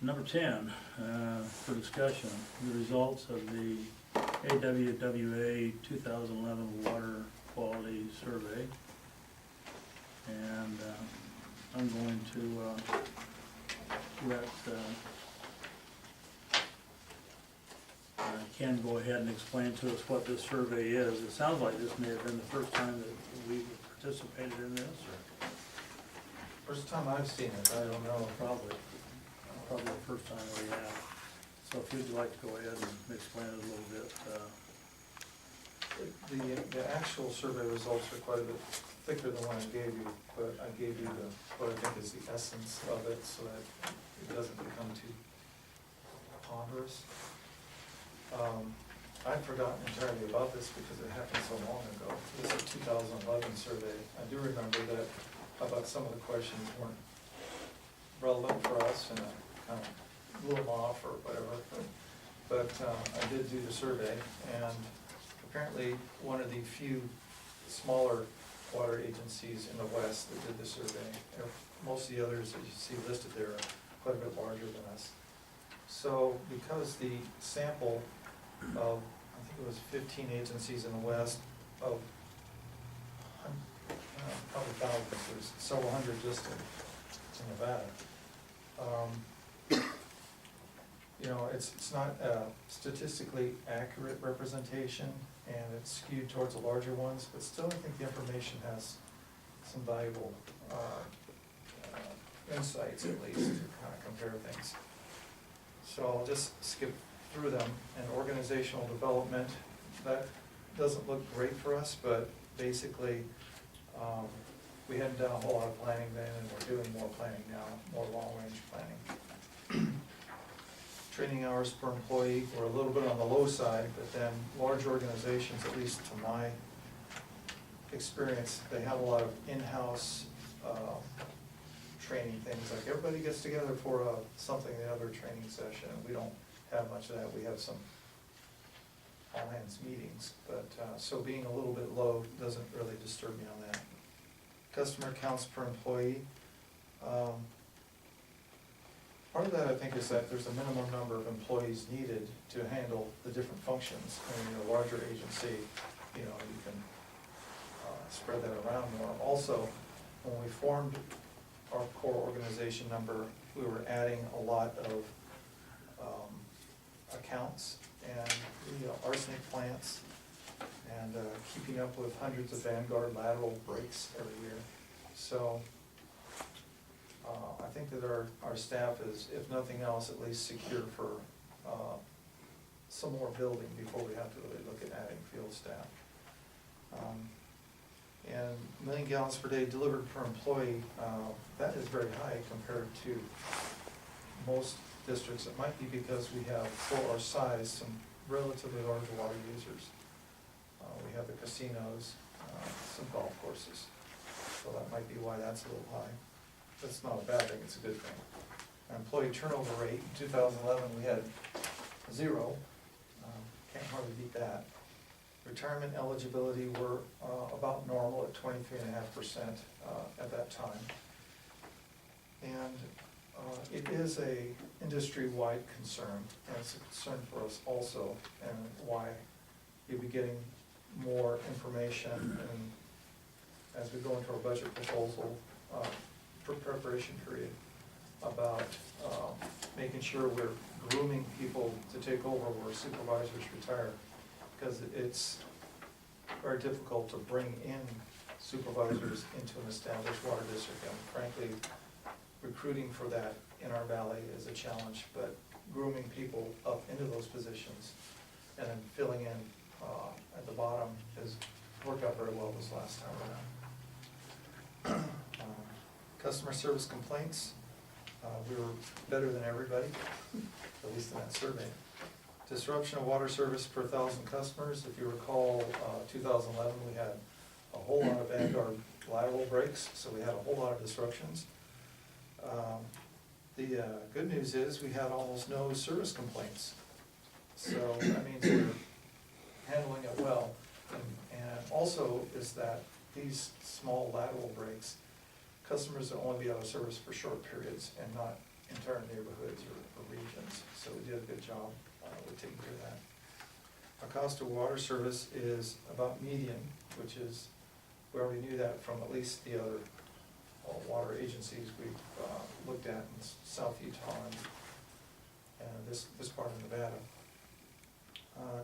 Number 10, for discussion, the results of the AWWA 2011 Water Quality Survey. And I'm going to let Ken go ahead and explain to us what this survey is. It sounds like this may have been the first time that we've participated in this, or First time I've seen it, I don't know. probably the first time we have. So if you'd like to go ahead and explain it a little bit. The actual survey results are quite a bit thicker than what I gave you, but I gave you what I think is the essence of it so that it doesn't become too ponderous. I'd forgotten entirely about this because it happened so long ago. This is a 2011 survey. I do remember that about some of the questions weren't relevant for us and kind of blew them off or whatever. But I did do the survey, and apparently one of the few smaller water agencies in the West that did the survey. Most of the others that you see listed there are quite a bit larger than us. So because the sample of, I think it was 15 agencies in the West, of probably thousands, there's several hundred just in Nevada. You know, it's not a statistically accurate representation, and it's skewed towards the larger ones, but still I think the information has some valuable insights, at least, to kind of compare things. So I'll just skip through them. And organizational development, that doesn't look great for us, but basically we hadn't done a whole lot of planning then, and we're doing more planning now, more long-range planning. Training hours per employee were a little bit on the low side, but then large organizations, at least to my experience, they have a lot of in-house training things, like everybody gets together for something or the other training session, and we don't have much of that. We have some all-hands meetings, but so being a little bit low doesn't really disturb me on that. Customer counts per employee. Part of that, I think, is that there's a minimum number of employees needed to handle the different functions. I mean, a larger agency, you know, you can spread that around more. Also, when we formed our core organization number, we were adding a lot of accounts and arsenic plants, and keeping up with hundreds of Vanguard lateral breaks every year. So I think that our staff is, if nothing else, at least secure for some more building before we have to really look at adding field staff. And 1 million gallons per day delivered per employee, that is very high compared to most districts. It might be because we have, for our size, some relatively large water users. We have the casinos, some golf courses, so that might be why that's a little high. That's not a bad thing, it's a good thing. Our employee turnover rate, in 2011, we had 0. Can't hardly beat that. Retirement eligibility were about normal at 23.5% at that time. And it is a industry-wide concern, and it's a concern for us also, and why you'll be getting more information and as we go into our budget proposal preparation period about making sure we're grooming people to take over where supervisors retire, because it's very difficult to bring in supervisors into an established water district, and frankly, recruiting for that in our valley is a challenge, but grooming people up into those positions and then filling in at the bottom has worked out very well this last time around. Customer service complaints, we were better than everybody, at least in that survey. Disruption of water service per 1,000 customers. If you recall, 2011, we had a whole lot of Vanguard lateral breaks, so we had a whole lot of disruptions. The good news is we had almost no service complaints. So that means we're handling it well. And also is that these small lateral breaks, customers will only be out of service for short periods and not into entire neighborhoods or regions, so we did a good job with taking care of that. Our cost of water service is about median, which is, we already knew that from at least the other water agencies we've looked at in South Utah and this part of Nevada.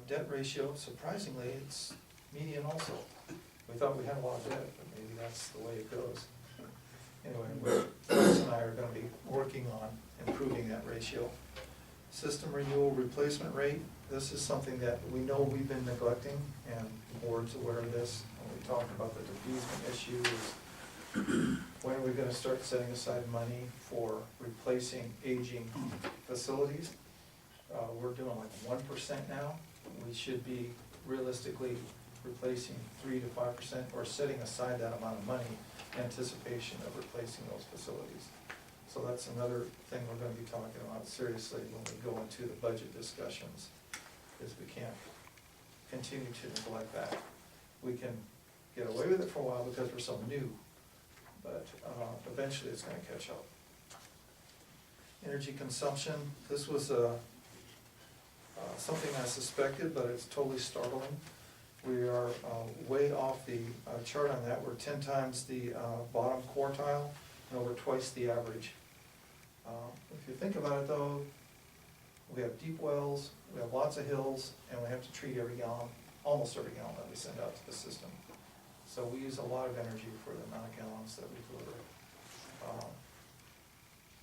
Debt ratio, surprisingly, it's median also. We thought we had a lot of debt, but maybe that's the way it goes. Anyway, Chris and I are gonna be working on improving that ratio. System renewal replacement rate, this is something that we know we've been neglecting, and the board's aware of this. When we talked about the diffusement issue, is when are we gonna start setting aside money for replacing aging facilities? We're doing like 1% now. We should be realistically replacing 3 to 5%, or setting aside that amount of money in anticipation of replacing those facilities. So that's another thing we're gonna be talking about seriously when we go into the budget discussions, is we can't continue to neglect that. We can get away with it for a while because we're so new, but eventually it's gonna catch up. Energy consumption, this was something I suspected, but it's totally startling. We are way off the chart on that. We're 10 times the bottom quartile and over twice the average. If you think about it though, we have deep wells, we have lots of hills, and we have to treat every gallon, almost every gallon that we send out to the system. So we use a lot of energy for the amount of gallons that we deliver.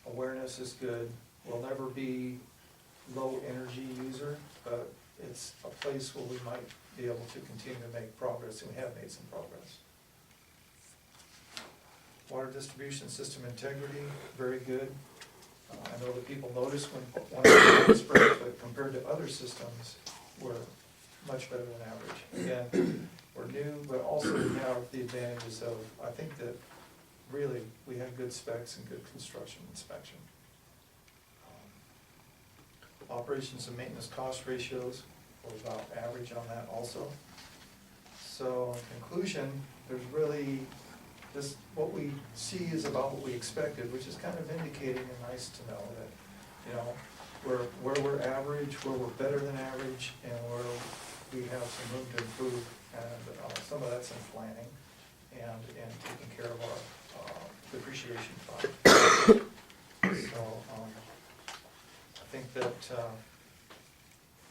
Awareness is good. We'll never be low energy user, but it's a place where we might be able to continue to make progress, and we have made some progress. Water distribution system integrity, very good. I know that people notice when one of the spreads, but compared to other systems, we're much better than average. Again, we're new, but also we have the advantages of, I think that really we have good specs and good construction inspection. Operations and maintenance cost ratios, we're about average on that also. So in conclusion, there's really, this, what we see is about what we expected, which is kind of indicating and nice to know that, you know, where we're average, where we're better than average, and where we have some room to improve. And some of that's in planning and taking care of our depreciation fund. So I think that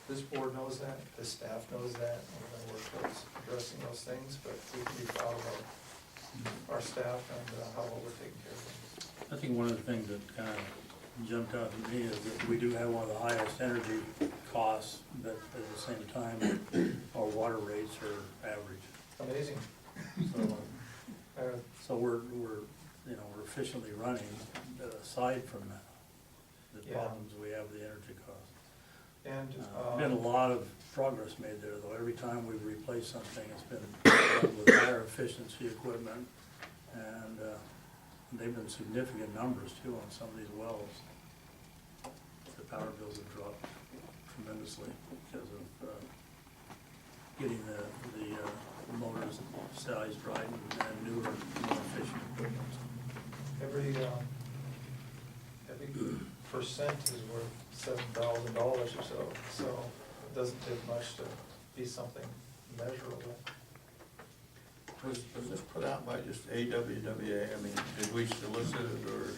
this board knows that, this staff knows that, and we're gonna work towards addressing those things, but we can be proud of our staff and how well we're taking care of them. I think one of the things that kind of jumped out to me is that we do have one of the highest energy costs, but at the same time, our water rates are average. Amazing. So we're you know, we're efficiently running, aside from that, the Yeah. problems we have with the energy costs. And Been a lot of progress made there, though. Every time we've replaced something, it's been done with higher efficiency equipment, and they've been significant numbers too on some of these wells. The power bills have dropped tremendously because of getting the motors sized right and newer, more efficient equipment. every percent is worth $7,000 or so it doesn't take much to be something measurable. Was this put out by just AWWA? I mean, did we solicit it, or?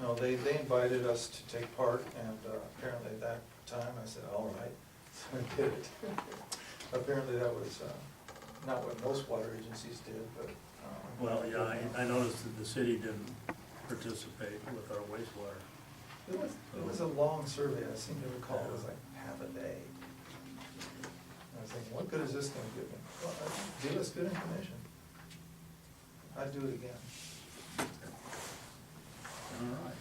No, they invited us to take part, and apparently at that time I said, all right, so I did it. Apparently that was not what most water agencies did, but. Well, yeah, I noticed that the city didn't participate with our wastewater. It was a long survey, I seem to recall, it was like half a day. And I was thinking, what good is this gonna give me? Well, give us good information. I'd do it again. All right.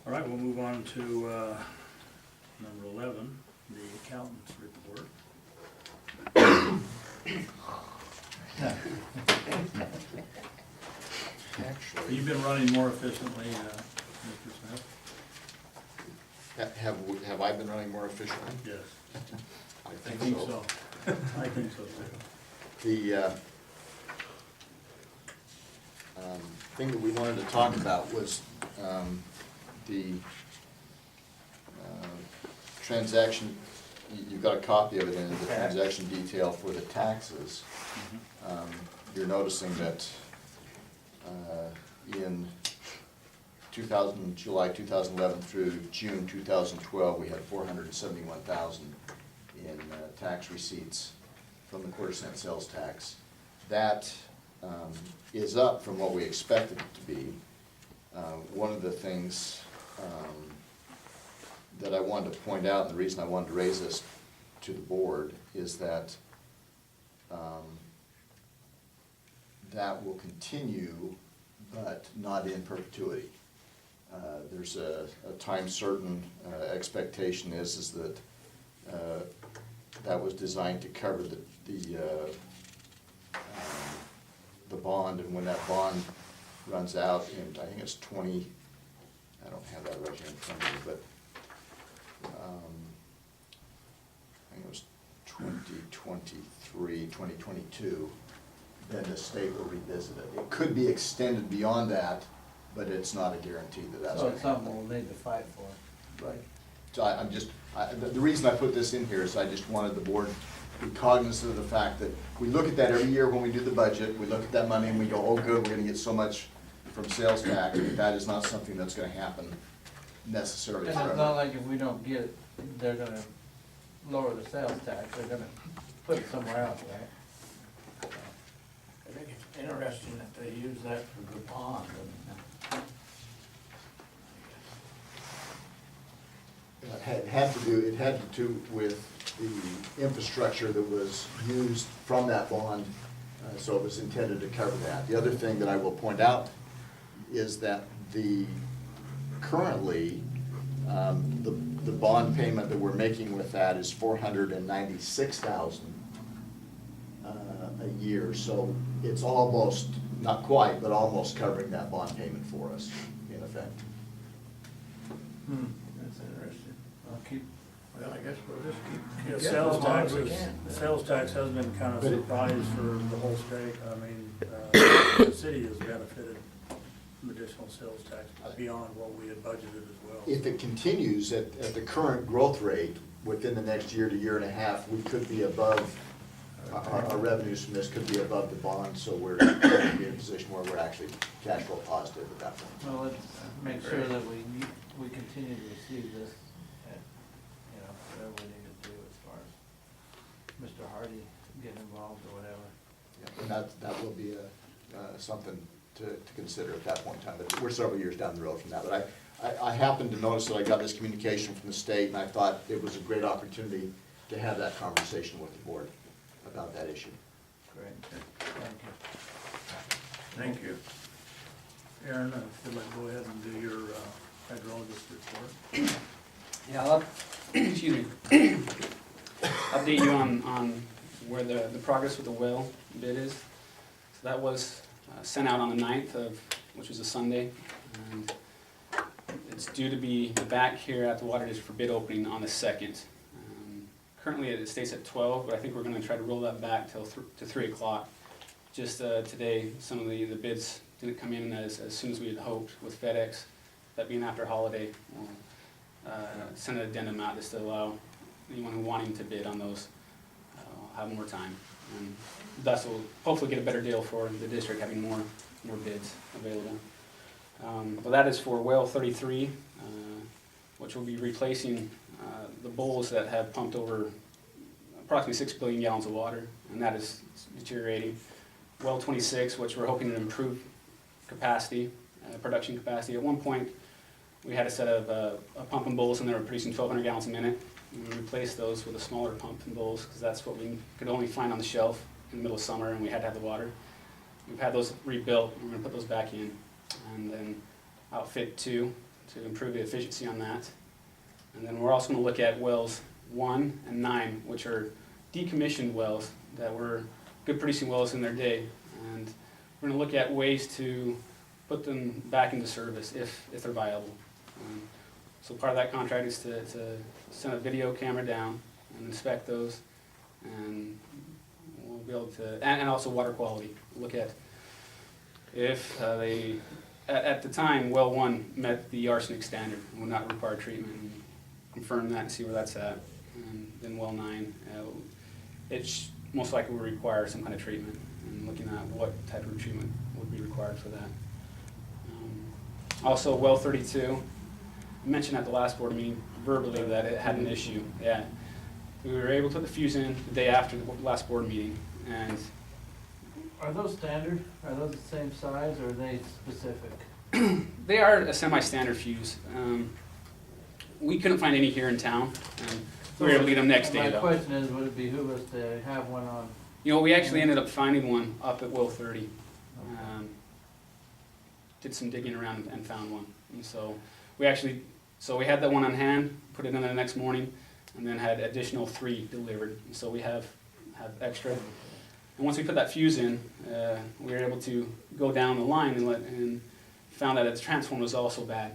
All right, we'll move on to number 11, the accountant's report. Actually, You've been running more efficiently, Mr. Smith? have I been running more efficiently? Yes. I think so. I think so too. thing that we wanted to talk about was the transaction, you've got a copy of it in the transaction detail for the taxes. You're noticing that in July 2011 through June 2012, we had 471,000 in tax receipts from the quarter-cent sales tax. That is up from what we expected it to be. One of the things that I wanted to point out, and the reason I wanted to raise this to the board, is that that will continue, but not in perpetuity. There's a time certain expectation is that that was designed to cover the bond, and when that bond runs out in, I think it's 20, I don't have that right here in front of me, but I think it was 2023, 2022, then the state will revisit it. It could be extended beyond that, but it's not a guarantee that that's So going it's to happen. something we'll need to fight for. Right. So the reason I put this in here is I just wanted the board to be cognizant of the fact that we look at that every year when we do the budget. We look at that money and we go, oh good, we're gonna get so much from sales tax. But that is not something that's gonna happen necessarily And it's forever. not like if we don't get it, they're gonna lower the sales tax, they're gonna put it somewhere else, right? I think it's interesting that they use that for the bond. It had to do with the infrastructure that was used from that bond, so it was intended to cover that. The other thing that I will point out is that currently, the bond payment that we're making with that is $496,000 a year, so it's almost, not quite, but almost covering that bond payment for us, in effect. That's interesting. I'll keep, Well, I guess we'll just keep Yeah, getting sales as long as we taxes, can. sales tax has been kind of But it- surprise for the whole state. I mean, the city has benefited from additional sales tax beyond what we had budgeted as well. If it continues at the current growth rate, within the next year to year and a half, we could be above, our revenues from this could be above the bond, so we're going to be in a position where we're actually cash flow positive at that point. well, let's make sure that we continue to receive this, you know, whatever we need to do as far as Mr. Hardy getting involved or whatever. And that will be something to consider at that point in time, but we're several years down the road from that. But I happened to notice that I got this communication from the state, and I thought it was a great opportunity to have that conversation with the board about that issue. Great, thank you. Thank you. Aaron, if you'd like to go ahead and do your hydrologist report. Yeah, I'll, excuse me, update you on where the progress with the well bid is. So that was sent out on the 9th which was a Sunday. And it's due to be back here at the Water District for bid opening on the 2nd. Currently it stays at 12, but I think we're gonna try to roll that back to 3 o'clock. Just today, some of the bids didn't come in as soon as we had hoped with FedEx. That being after holiday, we'll send an addendum out just to allow anyone who wanting to bid on those have more time. And thus will hopefully get a better deal for the district having more bids available. But that is for well 33, which will be replacing the bowls that have pumped over approximately 6 billion gallons of water, and that is deteriorating. Well 26, which we're hoping to improve capacity, production capacity. At one point, we had a set of pump and bowls, and they were producing 1,200 gallons a minute. And we replaced those with a smaller pump and bowls, because that's what we could only find on the shelf in the middle of summer, and we had to have the water. We've had those rebuilt, and we're gonna put those back in, and then outfit 2 to improve the efficiency on that. And then we're also gonna look at wells 1 and 9, which are decommissioned wells that were good producing wells in their day. And we're gonna look at ways to put them back into service if they're viable. So part of that contract is to send a video camera down and inspect those, and we'll be able to, and also water quality. Look at if at the time, well one met the arsenic standard, and would not require treatment, and confirm that and see where that's at. And then well nine, most likely will require some kind of treatment, and looking at what type of treatment would be required for that. Also, well 32, I mentioned at the last board meeting verbally that it had an issue. Yeah, we were able to put the fuse in the day after the last board meeting, and Are those standard? Are those the same size or are they specific? they are a semi-standard fuse. We couldn't find any here in town, and we were able to get them next day My though. question is, would it behoove us to have one on? You know, we actually ended up finding one up at well 30. Did some digging around and found one. And so we had that one on hand, put it in the next morning, and then had additional 3 delivered. And so we have extra. And once we put that fuse in, we were able to go down the line and found that its transformer was also bad.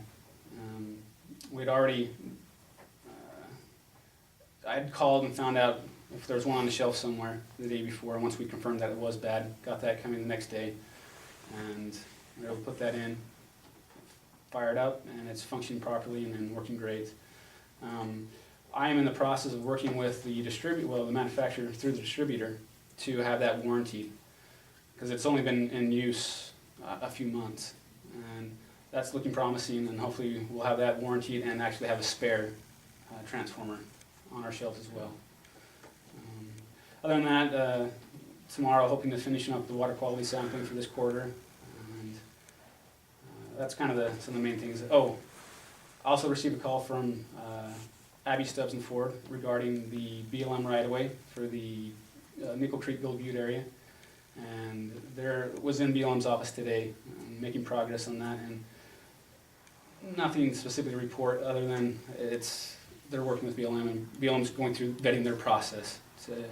We'd already, I'd called and found out if there was one on the shelf somewhere the day before. Once we confirmed that it was bad, got that coming the next day, and we were able to put that in, fire it up, and it's functioning properly and working great. I am in the process of working with the the manufacturer through the distributor to have that warranted, because it's only been in use a few months, and that's looking promising, and hopefully we'll have that warranted and actually have a spare transformer on our shelves as well. Other than that, tomorrow hoping to finishing up the water quality sampling for this quarter, and that's kind of some of the main things. Oh, I also received a call from Abby Stubbs and Ford regarding the BLM right-of-way for the Nickel Creek Gold Butte area, and there was in BLM's office today, making progress on that, and nothing specific to report other than they're working with BLM, and BLM's going through vetting their process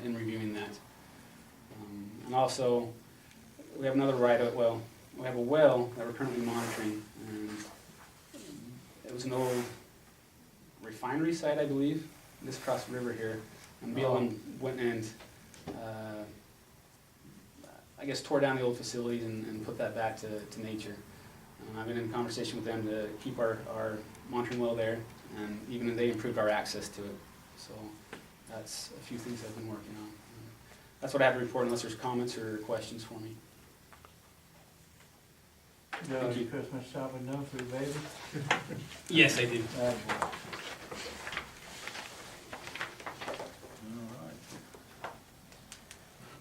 in reviewing that. And also, we have another we have a well that we're currently monitoring, and it was an old refinery site, I believe, just across the river here, and BLM went and I guess tore down the old facilities and put that back to nature. I've been in conversation with them to keep our monitoring well there, and even they improved our access to it. So that's a few things I've been working on. That's what I have to report unless there's comments or questions for me. Do you Christmas shopping done for the baby? Yes, I do. All right.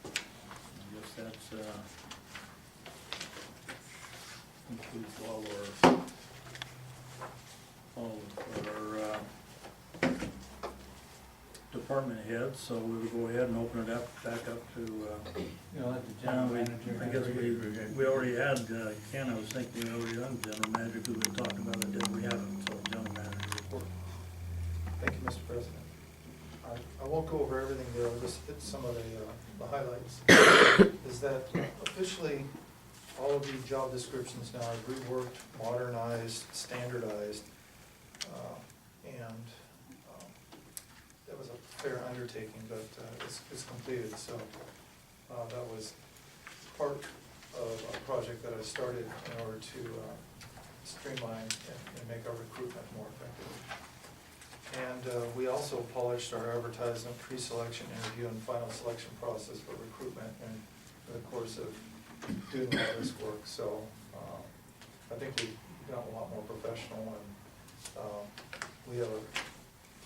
I guess that's, concludes all of our Department heads, so we will go ahead and open it up, back up to, You know, like the general manager. I guess we already had, Ken, I was thinking we already had general manager, who we talked about it, did we haven't, so general manager report. Thank you, Mr. President. I won't go over everything there, I'll just hit some of the highlights. Is that officially, all of the job descriptions now are reworked, modernized, standardized, and that was a fair undertaking, but it's completed, so that was part of a project that I started in order to streamline and make our recruitment more effective. And we also polished our advertisement, pre-selection, interview, and final selection process for recruitment in the course of doing all this work. So I think we've gotten a lot more professional, and we have a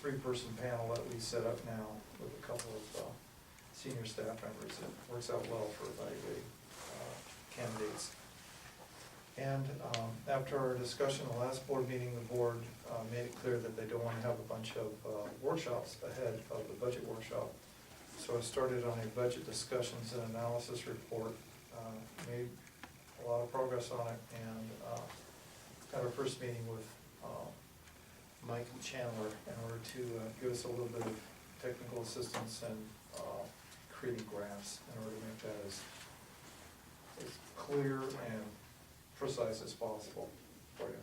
3-person panel that we set up now with a couple of senior staff members. It works out well for evaluating candidates. And after our discussion in the last board meeting, the board made it clear that they don't want to have a bunch of workshops ahead of the budget workshop. So I started on a budget discussions and analysis report, made a lot of progress on it, and had our first meeting with Mike Chandler in order to give us a little bit of technical assistance and creating graphs in order to make that as clear and precise as possible for you.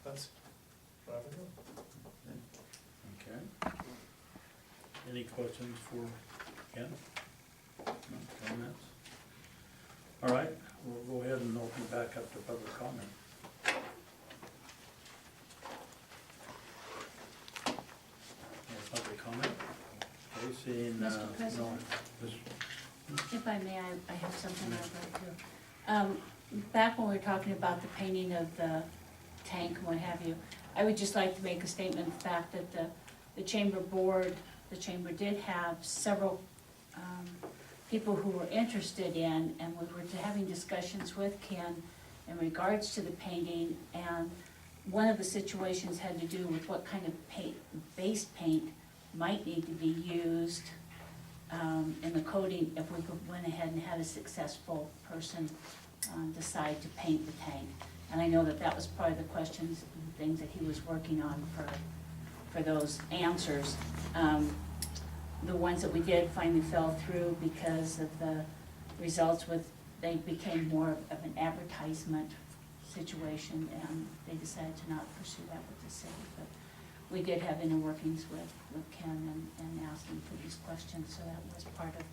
That's what I've been doing. Okay. Any questions for Ken? No comments? All right, we'll go ahead and open it back up to public comment. No public comment? Okay, seeing, Mr. President? this- If I may, I have something I'd like to. Back when we were talking about the painting of the tank and what have you, I would just like to make a statement of the fact that the chamber board, the chamber did have several people who were interested in, and we were having discussions with Ken in regards to the painting, and one of the situations had to do with what kind of paint, base paint might need to be used in the coating if we went ahead and had a successful person decide to paint the tank. And I know that that was part of the questions and things that he was working on for those answers. The ones that we did finally fell through because of the results they became more of an advertisement situation, and they decided to not pursue that with the city. But we did have inner workings with Ken and asked him for these questions, so that was part of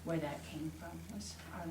where that came from, was our